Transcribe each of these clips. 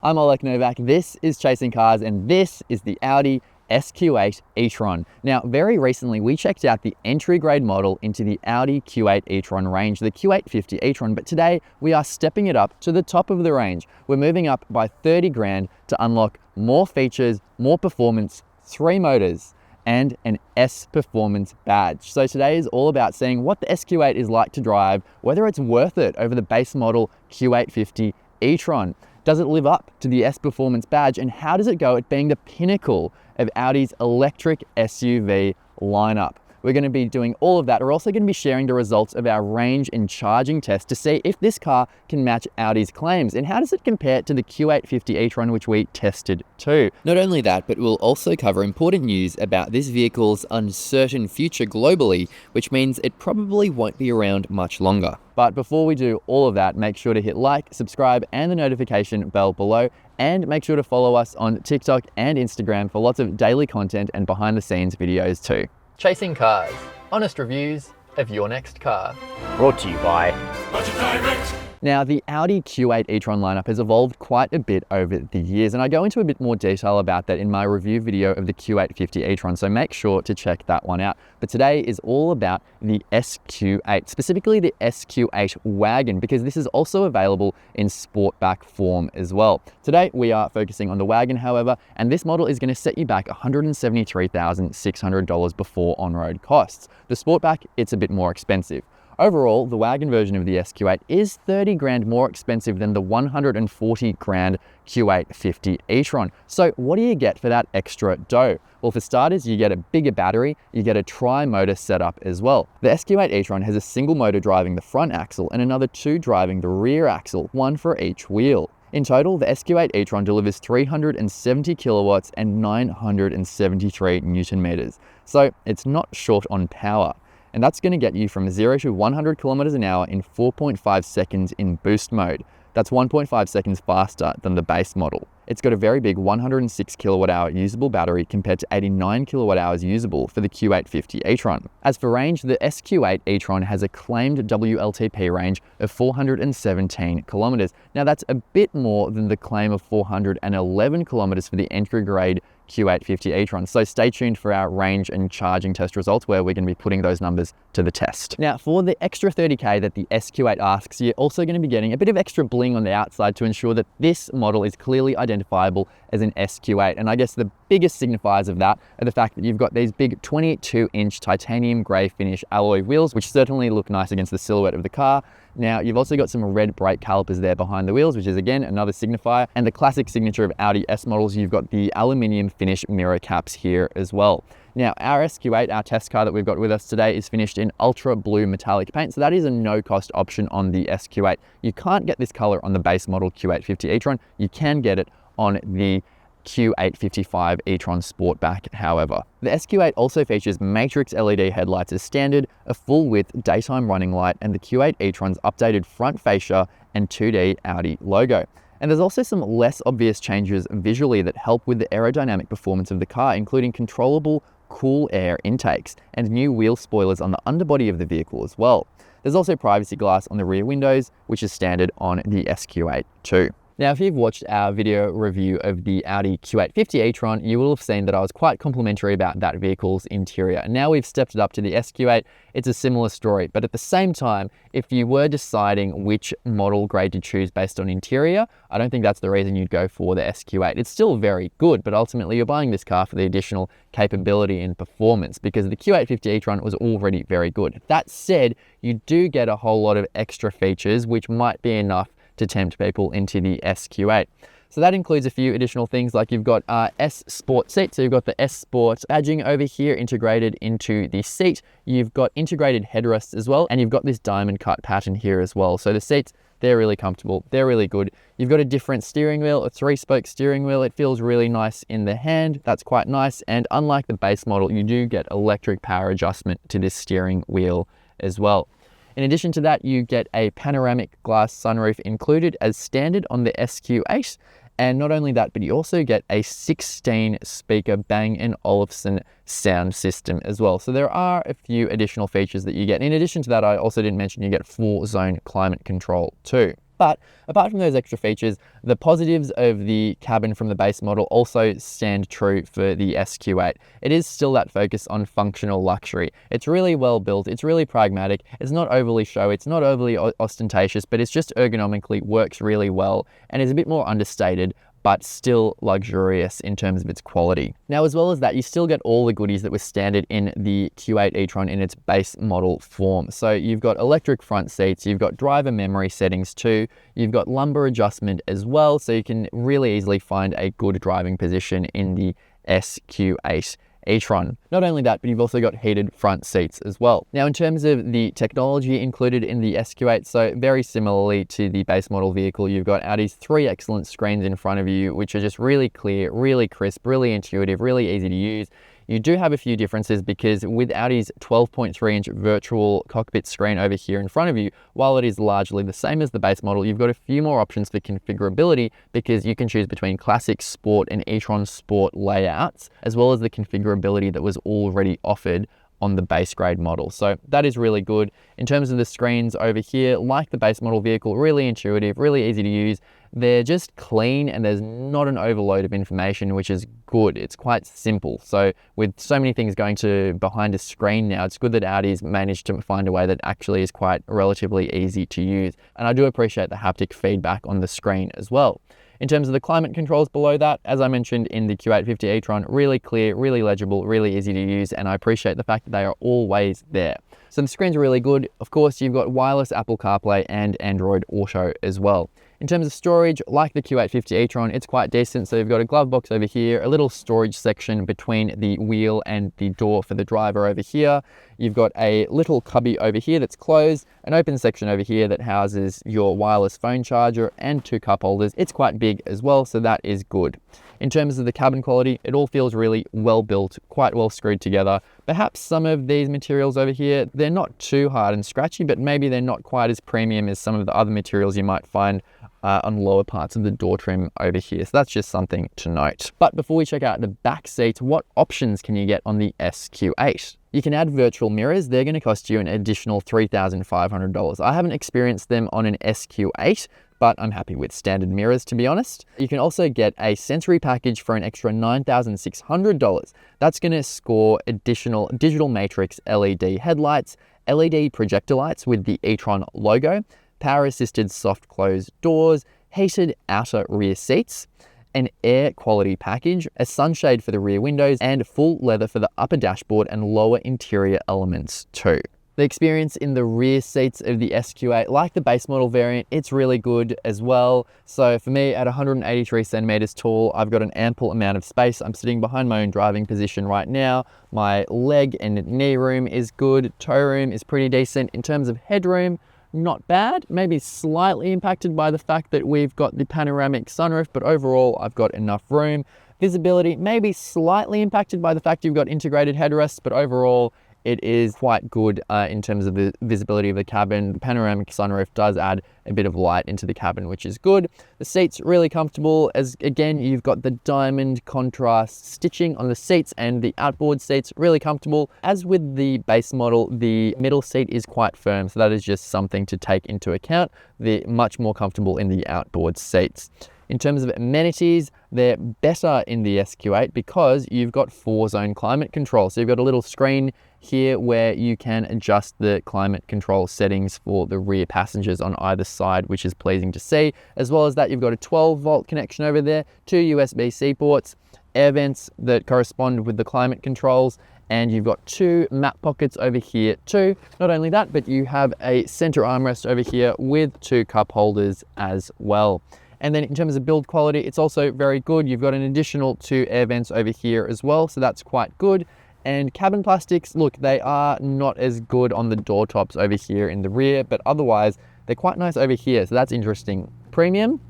I'm Olek Novak, this is Chasing Cars, and this is the Audi SQ8 E-Tron. Now, very recently, we checked out the entry-grade model into the Audi Q8 E-Tron range, the Q850 E-Tron, but today we are stepping it up to the top of the range. We're moving up by 30 grand to unlock more features, more performance, 3 motors, and an S Performance badge. So today is all about seeing what the SQ8 is like to drive, whether it's worth it over the base model Q850 E-Tron. Does it live up to the S Performance badge, and how does it go at being the pinnacle of Audi's electric SUV lineup? We're going to be doing all of that. We're also going to be sharing the results of our range and charging test to see if this car can match Audi's claims, and how does it compare to the Q850 E-Tron, which we tested too. Not only that, but we'll also cover important news about this vehicle's uncertain future globally, which means it probably won't be around much longer. But before we do all of that, make sure to hit like, subscribe, and the notification bell below, and make sure to follow us on TikTok and Instagram for lots of daily content and behind the scenes videos too. Chasing Cars, honest reviews of your next car. Brought to you by Budget Direct. Now, the Audi Q8 E-Tron lineup has evolved quite a bit over the years, and I go into a bit more detail about that in my review video of the Q850 E-Tron, so make sure to check that one out. But today is all about the SQ8, specifically the SQ8 wagon, because this is also available in Sportback form as well. Today, we are focusing on the wagon, however, and this model is going to set you back $173,600 before on-road costs. The Sportback, it's a bit more expensive. Overall, the wagon version of the SQ8 is 30 grand more expensive than the 140 grand Q850 E-Tron. So what do you get for that extra dough? Well, for starters, you get a bigger battery, you get a tri-motor setup as well. The SQ8 E-Tron has a single motor driving the front axle and another 2 driving the rear axle, 1 for each wheel. In total, the SQ8 E-Tron delivers 370 kilowatts and 973 Newton meters. So it's not short on power. And that's going to get you from 0 to 100 kilometers an hour in 4.5 seconds in boost mode. That's 1.5 seconds faster than the base model. It's got a very big 106 kilowatt hour usable battery compared to 89 kilowatt hours usable for the Q850 E-Tron. As for range, the SQ8 E-Tron has a claimed WLTP range of 417 kilometers. Now that's a bit more than the claim of 411 kilometers for the entry grade Q850 E-Tron. So stay tuned for our range and charging test results, where we're going to be putting those numbers to the test. Now, for the extra 30K that the SQ8 asks, you're also going to be getting a bit of extra bling on the outside to ensure that this model is clearly identifiable as an SQ8. And I guess the biggest signifiers of that are the fact that you've got these big 22-inch titanium grey finish alloy wheels, which certainly look nice against the silhouette of the car. Now, you've also got some red brake calipers there behind the wheels, which is again another signifier. And the classic signature of Audi S models, you've got the aluminium finish mirror caps here as well. Now, our SQ8, our test car that we've got with us today, is finished in ultra blue metallic paint, so that is a no-cost option on the SQ8. You can't get this color on the base model Q850 E-Tron. You can get it on the Q855 E-Tron Sportback, however. The SQ8 also features matrix LED headlights as standard, a full-width daytime running light, and the Q8 E-Tron's updated front fascia and 2D Audi logo. And there's also some less obvious changes visually that help with the aerodynamic performance of the car, including controllable cool air intakes and new wheel spoilers on the underbody of the vehicle as well. There's also privacy glass on the rear windows, which is standard on the SQ8 too. Now, if you've watched our video review of the Audi Q850 E-Tron, you will have seen that I was quite complimentary about that vehicle's interior. Now we've stepped it up to the SQ8, it's a similar story. But at the same time, if you were deciding which model grade to choose based on interior, I don't think that's the reason you'd go for the SQ8. It's still very good, but ultimately you're buying this car for the additional capability and performance, because the Q850 E-Tron was already very good. That said, you do get a whole lot of extra features, which might be enough to tempt people into the SQ8. So that includes a few additional things, like you've got S Sport seats. So you've got the S Sport badging over here integrated into the seat. You've got integrated headrests as well, and you've got this diamond cut pattern here as well. So the seats, they're really comfortable, they're really good. You've got a different steering wheel, a 3-spoke steering wheel. It feels really nice in the hand. That's quite nice. And unlike the base model, you do get electric power adjustment to this steering wheel as well. In addition to that, you get a panoramic glass sunroof included as standard on the SQ8. And not only that, but you also get a 16-speaker Bang & Olufsen sound system as well. So there are a few additional features that you get. In addition to that, I also didn't mention you get 4-zone climate control too. But apart from those extra features, the positives of the cabin from the base model also stand true for the SQ8. It is still that focus on functional luxury. It's really well built, it's really pragmatic, it's not overly showy, it's not overly ostentatious, but it's just ergonomically works really well and is a bit more understated, but still luxurious in terms of its quality. Now, as well as that, you still get all the goodies that were standard in the Q8 E-Tron in its base model form. So you've got electric front seats, you've got driver memory settings too, you've got lumbar adjustment as well, so you can really easily find a good driving position in the SQ8 E-Tron. Not only that, but you've also got heated front seats as well. Now, in terms of the technology included in the SQ8, so very similarly to the base model vehicle, you've got Audi's 3 excellent screens in front of you, which are just really clear, really crisp, really intuitive, really easy to use. You do have a few differences because with Audi's 12.3-inch virtual cockpit screen over here in front of you, while it is largely the same as the base model, you've got a few more options for configurability because you can choose between classic, sport, and e-tron sport layouts, as well as the configurability that was already offered on the base grade model. So that is really good. In terms of the screens over here, like the base model vehicle, really intuitive, really easy to use. They're just clean and there's not an overload of information, which is good. It's quite simple. So with so many things going to behind a screen now, it's good that Audi's managed to find a way that actually is quite relatively easy to use. And I do appreciate the haptic feedback on the screen as well. In terms of the climate controls below that, as I mentioned in the Q850 E-Tron, really clear, really legible, really easy to use, and I appreciate the fact that they are always there. So the screens are really good. Of course, you've got wireless Apple CarPlay and Android Auto as well. In terms of storage, like the Q850 E-Tron, it's quite decent. So you've got a glove box over here, a little storage section between the wheel and the door for the driver over here. You've got a little cubby over here that's closed, an open section over here that houses your wireless phone charger and 2 cup holders. It's quite big as well, so that is good. In terms of the cabin quality, it all feels really well built, quite well screwed together. Perhaps some of these materials over here, they're not too hard and scratchy, but maybe they're not quite as premium as some of the other materials you might find on lower parts of the door trim over here. So that's just something to note. But before we check out the back seats, what options can you get on the SQ8? You can add virtual mirrors. They're going to cost you an additional $3,500. I haven't experienced them on an SQ8, but I'm happy with standard mirrors, to be honest. You can also get a sensory package for an extra $9,600. That's going to score additional digital matrix LED headlights, LED projector lights with the E-Tron logo, power-assisted soft close doors, heated outer rear seats, an air quality package, a sunshade for the rear windows, and full leather for the upper dashboard and lower interior elements too. The experience in the rear seats of the SQ8, like the base model variant, it's really good as well. So for me, at 183 centimeters tall, I've got an ample amount of space. I'm sitting behind my own driving position right now. My leg and knee room is good. Toe room is pretty decent. In terms of headroom, not bad, maybe slightly impacted by the fact that we've got the panoramic sunroof, but overall I've got enough room. Visibility, maybe slightly impacted by the fact you've got integrated headrests, but overall it is quite good in terms of the visibility of the cabin. The panoramic sunroof does add a bit of light into the cabin, which is good. The seats really comfortable, as again, you've got the diamond contrast stitching on the seats, and the outboard seats really comfortable. As with the base model, the middle seat is quite firm, so that is just something to take into account. They're much more comfortable in the outboard seats. In terms of amenities, they're better in the SQ8 because you've got 4-zone climate control. So you've got a little screen here where you can adjust the climate control settings for the rear passengers on either side, which is pleasing to see. As well as that, you've got a 12-volt connection over there, 2 USB-C ports, air vents that correspond with the climate controls, and you've got 2 map pockets over here too. Not only that, but you have a center armrest over here with 2 cup holders as well. And then in terms of build quality, it's also very good. You've got an additional 2 air vents over here as well, so that's quite good. And cabin plastics, look, they are not as good on the door tops over here in the rear, but otherwise they're quite nice over here, so that's interesting. Premium,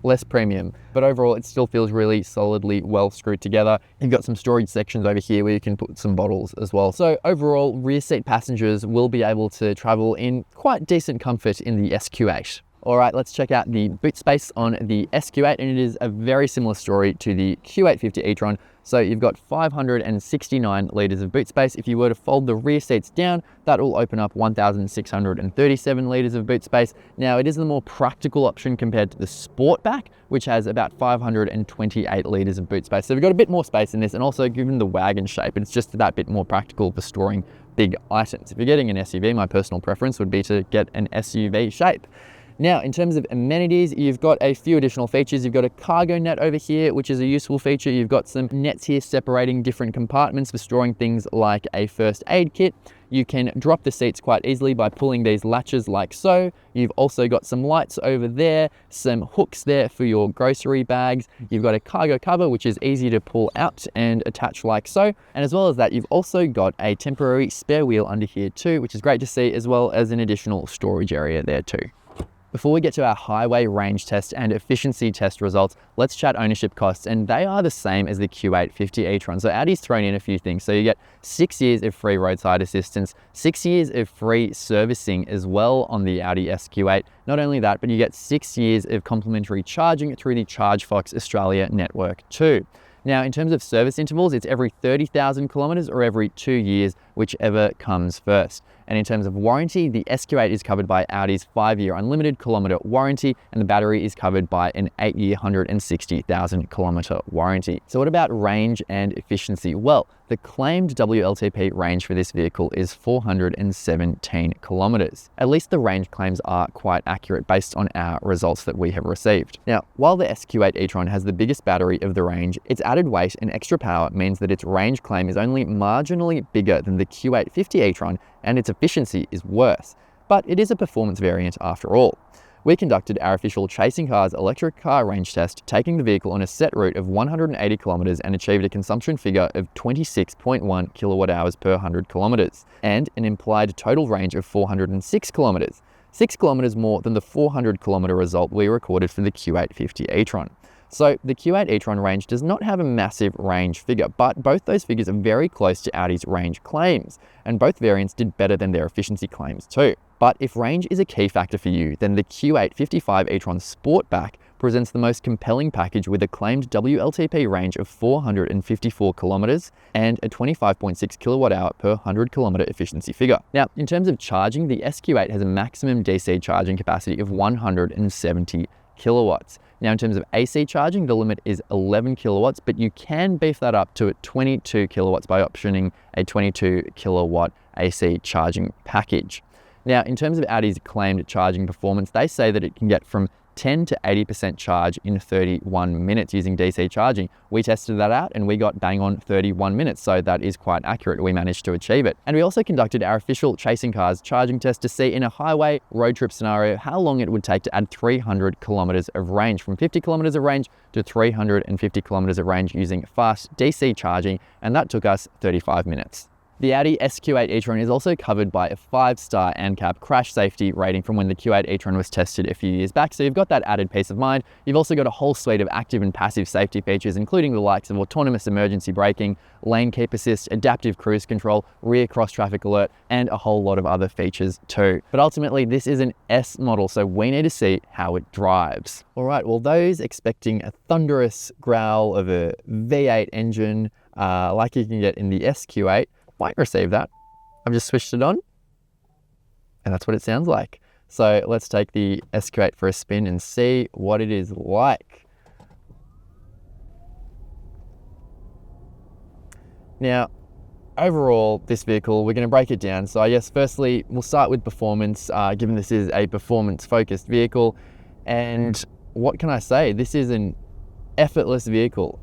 less premium, but overall it still feels really solidly well screwed together. You've got some storage sections over here where you can put some bottles as well. So overall, rear seat passengers will be able to travel in quite decent comfort in the SQ8. All right, let's check out the boot space on the SQ8, and it is a very similar story to the Q8 E-Tron. So you've got 569 litres of boot space. If you were to fold the rear seats down, that will open up 1,637 litres of boot space. Now, it is the more practical option compared to the Sportback, which has about 528 litres of boot space. So we've got a bit more space in this, and also given the wagon shape, it's just that bit more practical for storing big items. If you're getting an SUV, my personal preference would be to get an SUV shape. Now, in terms of amenities, you've got a few additional features. You've got a cargo net over here, which is a useful feature. You've got some nets here separating different compartments for storing things like a first aid kit. You can drop the seats quite easily by pulling these latches like so. You've also got some lights over there, some hooks there for your grocery bags. You've got a cargo cover, which is easy to pull out and attach like so. And as well as that, you've also got a temporary spare wheel under here too, which is great to see, as well as an additional storage area there too. Before we get to our highway range test and efficiency test results, let's chat ownership costs, and they are the same as the Q8 E-Tron. So Audi's thrown in a few things. So you get 6 years of free roadside assistance, 6 years of free servicing as well on the Audi SQ8. Not only that, but you get 6 years of complimentary charging through the ChargeFox Australia network too. Now, in terms of service intervals, it's every 30,000 kilometers or every 2 years, whichever comes first. And in terms of warranty, the SQ8 is covered by Audi's 5-year unlimited kilometer warranty, and the battery is covered by an 8-year 160,000 kilometer warranty. So what about range and efficiency? Well, the claimed WLTP range for this vehicle is 417 kilometers. At least the range claims are quite accurate based on our results that we have received. Now, while the SQ8 E-Tron has the biggest battery of the range, its added weight and extra power means that its range claim is only marginally bigger than the Q8 E-Tron, and its efficiency is worse. But it is a performance variant after all. We conducted our official Chasing Cars electric car range test, taking the vehicle on a set route of 180 kilometers and achieved a consumption figure of 26.1 kilowatt hours per 100 kilometers, and an implied total range of 406 kilometers, 6 kilometers more than the 400 kilometer result we recorded for the Q8 E-Tron. So the Q8 E-Tron range does not have a massive range figure, but both those figures are very close to Audi's range claims, and both variants did better than their efficiency claims too. But if range is a key factor for you, then the Q8 E-Tron Sportback presents the most compelling package with a claimed WLTP range of 454 kilometers and a 25.6 kilowatt hour per 100 kilometer efficiency figure. Now, in terms of charging, the SQ8 has a maximum DC charging capacity of 170 kilowatts. Now, in terms of AC charging, the limit is 11 kilowatts, but you can beef that up to 22 kilowatts by optioning a 22 kilowatt AC charging package. Now, in terms of Audi's claimed charging performance, they say that it can get from 10 to 80% charge in 31 minutes using DC charging. We tested that out and we got bang on 31 minutes, so that is quite accurate. We managed to achieve it. And we also conducted our official Chasing Cars charging test to see in a highway road trip scenario how long it would take to add 300 kilometers of range, from 50 kilometers of range to 350 kilometers of range using fast DC charging, and that took us 35 minutes. The Audi SQ8 E-Tron is also covered by a 5-star ANCAP crash safety rating from when the Q8 E-Tron was tested a few years back, so you've got that added peace of mind. You've also got a whole suite of active and passive safety features, including the likes of autonomous emergency braking, lane keep assist, adaptive cruise control, rear cross traffic alert, and a whole lot of other features too. But ultimately, this is an S model, so we need to see how it drives. All right, well, those expecting a thunderous growl of a V8 engine like you can get in the SQ8, might receive that. I've just switched it on and that's what it sounds like. So let's take the SQ8 for a spin and see what it is like. Now, overall, this vehicle, we're going to break it down. So I guess firstly, we'll start with performance, given this is a performance-focused vehicle. And what can I say? This is an effortless vehicle.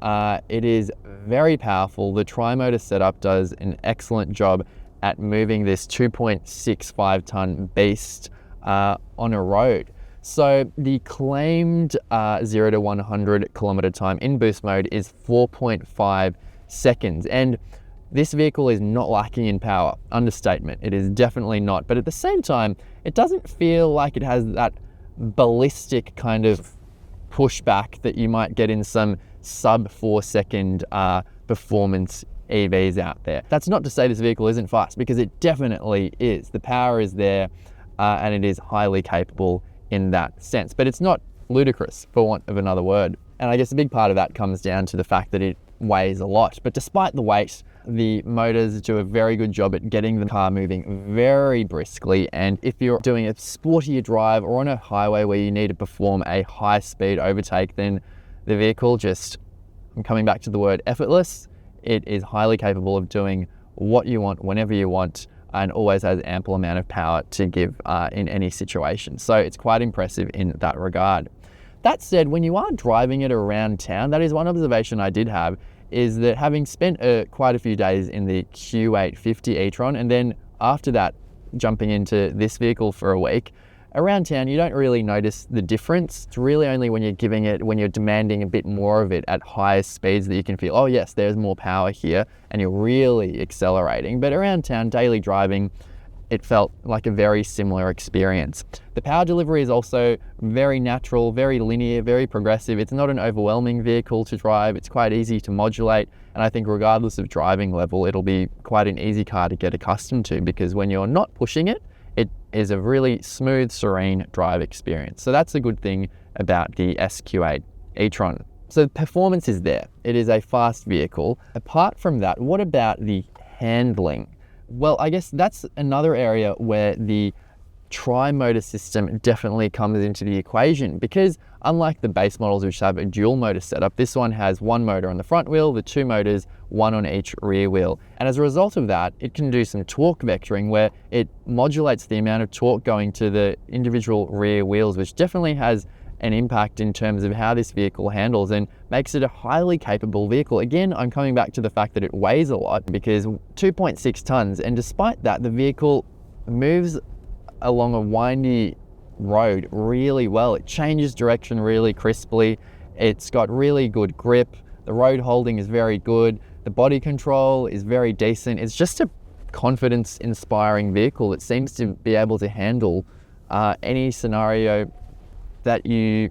It is very powerful. The tri-motor setup does an excellent job at moving this 2.65 ton beast on a road. So the claimed 0 to 100 kilometer time in boost mode is 4.5 seconds. And this vehicle is not lacking in power. Understatement. It is definitely not. But at the same time, it doesn't feel like it has that ballistic kind of pushback that you might get in some sub 4 second performance EVs out there. That's not to say this vehicle isn't fast, because it definitely is. The power is there and it is highly capable in that sense, but it's not ludicrous, for want of another word. And I guess a big part of that comes down to the fact that it weighs a lot. But despite the weight, the motors do a very good job at getting the car moving very briskly. And if you're doing a sportier drive or on a highway where you need to perform a high speed overtake, then the vehicle just, I'm coming back to the word effortless, it is highly capable of doing what you want, whenever you want, and always has ample amount of power to give in any situation. So it's quite impressive in that regard. That said, when you are driving it around town, that is one observation I did have, is that having spent quite a few days in the Q8 E-Tron, and then after that jumping into this vehicle for a week, around town you don't really notice the difference. It's really only when you're demanding a bit more of it at higher speeds that you can feel, oh yes, there's more power here, and you're really accelerating. But around town, daily driving, it felt like a very similar experience. The power delivery is also very natural, very linear, very progressive. It's not an overwhelming vehicle to drive. It's quite easy to modulate. And I think regardless of driving level, it'll be quite an easy car to get accustomed to, because when you're not pushing it, it is a really smooth, serene drive experience. So that's a good thing about the SQ8 E-Tron. So performance is there. It is a fast vehicle. Apart from that, what about the handling? Well, I guess that's another area where the tri-motor system definitely comes into the equation, because unlike the base models which have a dual motor setup, this one has one motor on the front wheel, the two motors, one on each rear wheel. And as a result of that, it can do some torque vectoring where it modulates the amount of torque going to the individual rear wheels, which definitely has an impact in terms of how this vehicle handles and makes it a highly capable vehicle. Again, I'm coming back to the fact that it weighs a lot, because 2.6 tons, and despite that, the vehicle moves along a windy road really well. It changes direction really crisply. It's got really good grip. The road holding is very good. The body control is very decent. It's just a confidence-inspiring vehicle that seems to be able to handle any scenario that you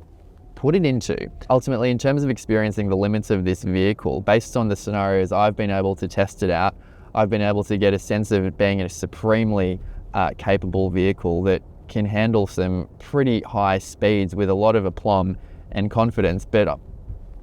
put it into. Ultimately, in terms of experiencing the limits of this vehicle, based on the scenarios I've been able to test it out, I've been able to get a sense of it being a supremely capable vehicle that can handle some pretty high speeds with a lot of aplomb and confidence. But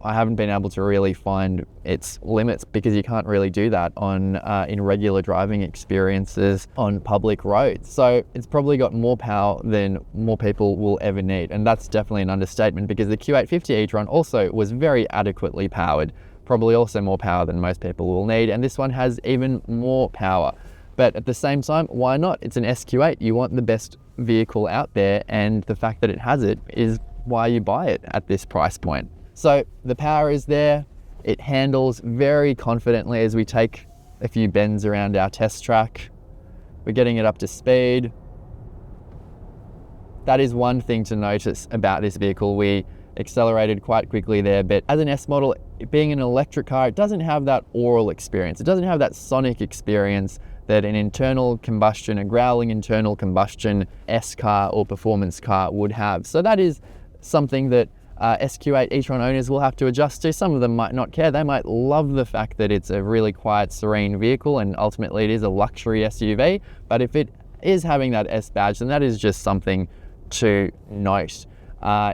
I haven't been able to really find its limits, because you can't really do that on in regular driving experiences on public roads. So it's probably got more power than more people will ever need, and that's definitely an understatement, because the Q8 E-Tron also was very adequately powered, probably also more power than most people will need, and this one has even more power. But at the same time, why not? It's an SQ8. You want the best vehicle out there, and the fact that it has it is why you buy it at this price point. So the power is there. It handles very confidently as we take a few bends around our test track. We're getting it up to speed. That is one thing to notice about this vehicle. We accelerated quite quickly there, but as an S model, being an electric car, it doesn't have that aural experience. It doesn't have that sonic experience that an internal combustion, a growling internal combustion S car or performance car would have. So that is something that SQ8 E-Tron owners will have to adjust to. Some of them might not care. They might love the fact that it's a really quiet, serene vehicle, and ultimately it is a luxury SUV. But if it is having that S badge, then that is just something to note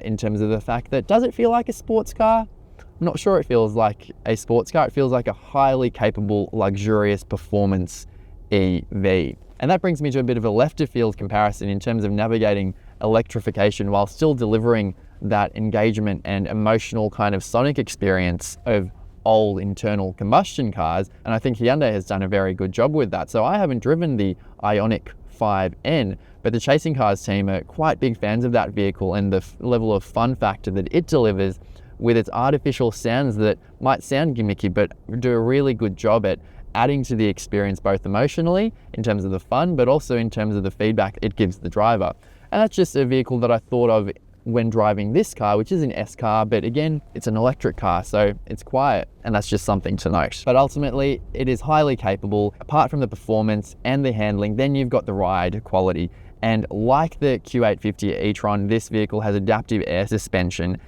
in terms of the fact that, does it feel like a sports car? I'm not sure it feels like a sports car. It feels like a highly capable, luxurious performance EV. And that brings me to a bit of a left of field comparison in terms of navigating electrification while still delivering that engagement and emotional kind of sonic experience of old internal combustion cars. And I think Hyundai has done a very good job with that. So I haven't driven the Ioniq 5N, but the Chasing Cars team are quite big fans of that vehicle and the level of fun factor that it delivers with its artificial sounds that might sound gimmicky, but do a really good job at adding to the experience, both emotionally in terms of the fun, but also in terms of the feedback it gives the driver. And that's just a vehicle that I thought of when driving this car, which is an S car, but again, it's an electric car, so it's quiet, and that's just something to note. But ultimately, it is highly capable. Apart from the performance and the handling, then you've got the ride quality. And like the Q8 E-Tron, this vehicle has adaptive air suspension,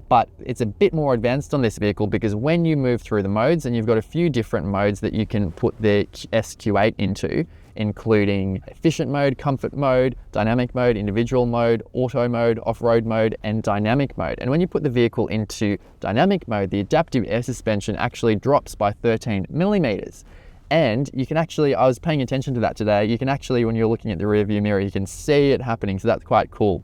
but it's a bit more advanced on this vehicle, because when you move through the modes, and you've got a few different modes that you can put the SQ8 into, including efficient mode, comfort mode, dynamic mode, individual mode, auto mode, off-road mode, and dynamic mode. And when you put the vehicle into dynamic mode, the adaptive air suspension actually drops by 13 millimeters. And you can actually, I was paying attention to that today, you can actually, when you're looking at the rear view mirror, you can see it happening, so that's quite cool.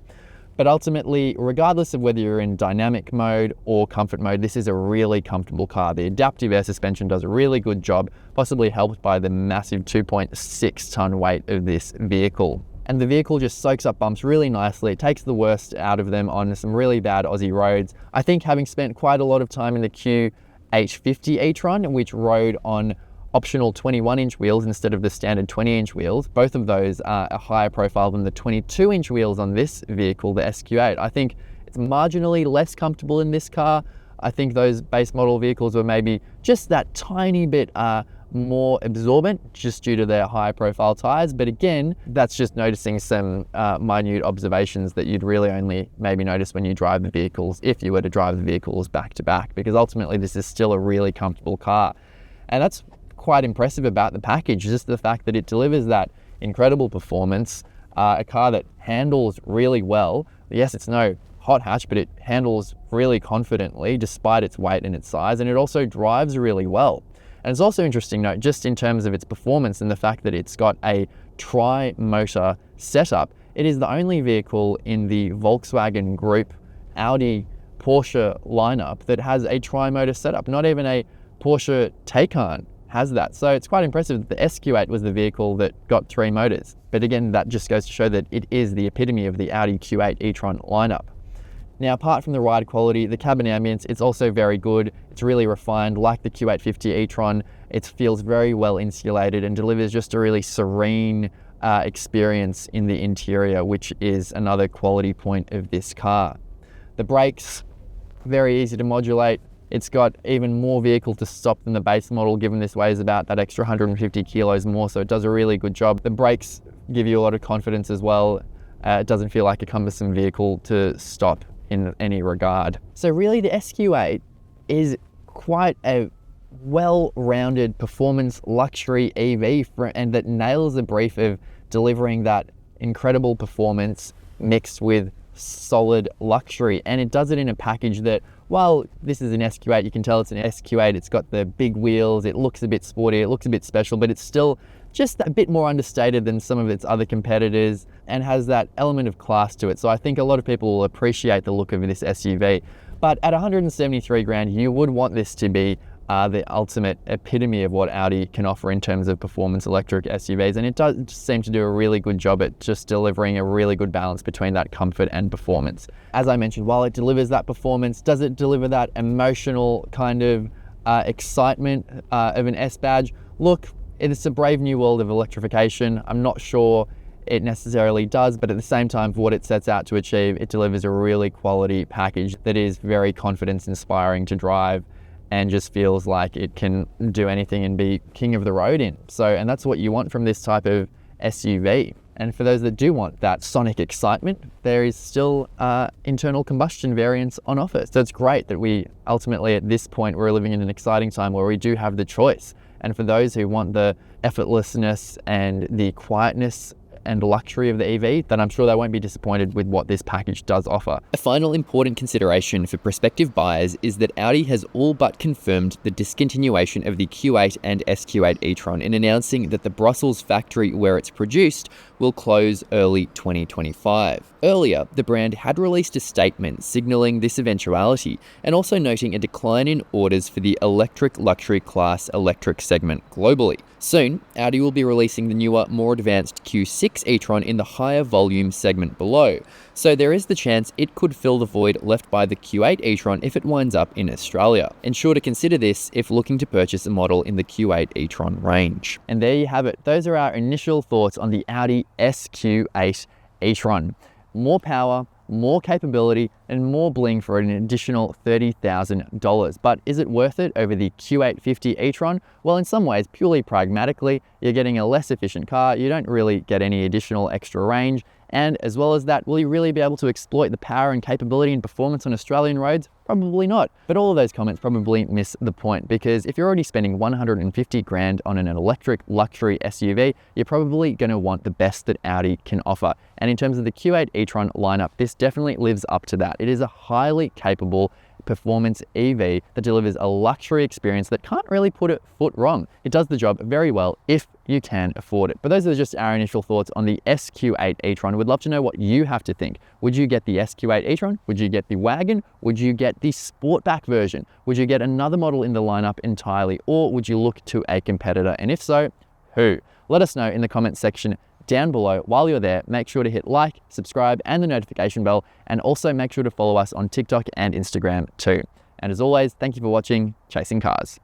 But ultimately, regardless of whether you're in dynamic mode or comfort mode, this is a really comfortable car. The adaptive air suspension does a really good job, possibly helped by the massive 2.6 ton weight of this vehicle. And the vehicle just soaks up bumps really nicely. It takes the worst out of them on some really bad Aussie roads. I think having spent quite a lot of time in the Q8 E-Tron, which rode on optional 21-inch wheels instead of the standard 20-inch wheels. Both of those are a higher profile than the 22-inch wheels on this vehicle, the SQ8. I think it's marginally less comfortable in this car. I think those base model vehicles were maybe just that tiny bit more absorbent just due to their high profile tires. But again, that's just noticing some minute observations that you'd really only maybe notice when you drive the vehicles, if you were to drive the vehicles back to back, because ultimately this is still a really comfortable car. And that's quite impressive about the package, just the fact that it delivers that incredible performance, a car that handles really well. Yes, it's no hot hatch, but it handles really confidently despite its weight and its size, and it also drives really well. And it's also interesting to note, just in terms of its performance and the fact that it's got a tri-motor setup, it is the only vehicle in the Volkswagen Group, Audi, Porsche lineup that has a tri-motor setup. Not even a Porsche Taycan has that. So it's quite impressive that the SQ8 was the vehicle that got 3 motors. But again, that just goes to show that it is the epitome of the Audi Q8 E-Tron lineup. Now, apart from the ride quality, the cabin ambience, it's also very good. It's really refined, like the Q850 E-Tron. It feels very well insulated and delivers just a really serene experience in the interior, which is another quality point of this car. The brakes, very easy to modulate. It's got even more vehicle to stop than the base model, given this weighs about that extra 150 kilos more, so it does a really good job. The brakes give you a lot of confidence as well. It doesn't feel like a cumbersome vehicle to stop in any regard. So really the SQ8 is quite a well-rounded performance luxury EV and that nails the brief of delivering that incredible performance mixed with solid luxury. And it does it in a package that, while this is an SQ8, you can tell it's an SQ8, it's got the big wheels, it looks a bit sporty, it looks a bit special, but it's still just a bit more understated than some of its other competitors and has that element of class to it. So I think a lot of people will appreciate the look of this SUV. But at 173 grand, you would want this to be the ultimate epitome of what Audi can offer in terms of performance electric SUVs, and it does seem to do a really good job at just delivering a really good balance between that comfort and performance. As I mentioned, while it delivers that performance, does it deliver that emotional kind of excitement of an S badge? Look, it's a brave new world of electrification. I'm not sure it necessarily does, but at the same time, for what it sets out to achieve, it delivers a really quality package that is very confidence inspiring to drive and just feels like it can do anything and be king of the road in. So, and that's what you want from this type of SUV. And for those that do want that sonic excitement, there is still internal combustion variants on offer. So it's great that we ultimately at this point, we're living in an exciting time where we do have the choice. And for those who want the effortlessness and the quietness and luxury of the EV, then I'm sure they won't be disappointed with what this package does offer. A final important consideration for prospective buyers is that Audi has all but confirmed the discontinuation of the Q8 and SQ8 E-Tron in announcing that the Brussels factory where it's produced will close early 2025. Earlier, the brand had released a statement signalling this eventuality and also noting a decline in orders for the electric luxury class electric segment globally. Soon, Audi will be releasing the newer, more advanced Q6 E-Tron in the higher volume segment below, so there is the chance it could fill the void left by the Q8 E-Tron if it winds up in Australia. Ensure to consider this if looking to purchase a model in the Q8 E-Tron range. And there you have it. Those are our initial thoughts on the Audi SQ8 E-Tron. More power, more capability, and more bling for an additional $30,000. But is it worth it over the Q850 E-Tron? Well, in some ways, purely pragmatically, you're getting a less efficient car, you don't really get any additional extra range, and as well as that, will you really be able to exploit the power and capability and performance on Australian roads? Probably not. But all of those comments probably miss the point, because if you're already spending 150 grand on an electric luxury SUV, you're probably going to want the best that Audi can offer. And in terms of the Q8 E-Tron lineup, this definitely lives up to that. It is a highly capable performance EV that delivers a luxury experience that can't really put a foot wrong. It does the job very well if you can afford it. But those are just our initial thoughts on the SQ8 E-Tron. We'd love to know what you have to think. Would you get the SQ8 E-Tron? Would you get the wagon? Would you get the sportback version? Would you get another model in the lineup entirely? Or would you look to a competitor? And if so, who? Let us know in the comments section down below. While you're there, make sure to hit like, subscribe, and the notification bell, and also make sure to follow us on TikTok and Instagram too. And as always, thank you for watching Chasing Cars.